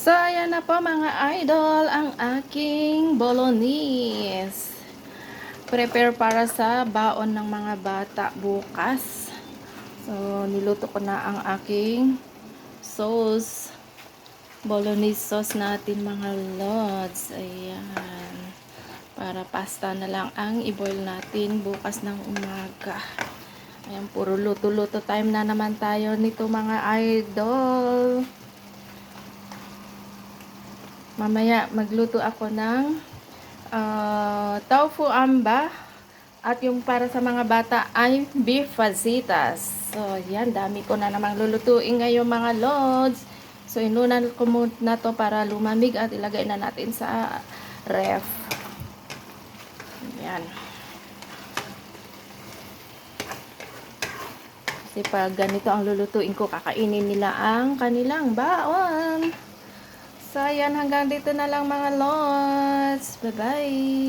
So, ayan na po mga idol, ang aking bolognese. Prepare para sa baon ng mga bata bukas. So, niluto ko na ang aking sauce. Bolognese sauce natin mga lods. Ayan. Para pasta na lang ang i-boil natin bukas ng umaga. Ayan, puro luto-luto time na naman tayo nito mga idol. Mamaya magluto ako ng tofu amba at yung para sa mga bata ay beef fajitas. So, yan, dami ko na namang lulutuin ngayon mga lods. So, inunan ko muna to para lumamig at ilagay na natin sa ref. Yan. Kasi pag ganito ang lulutuin ko, kakainin nila ang kanilang baon. So, ayan, hanggang dito na lang mga lods. Bye-bye!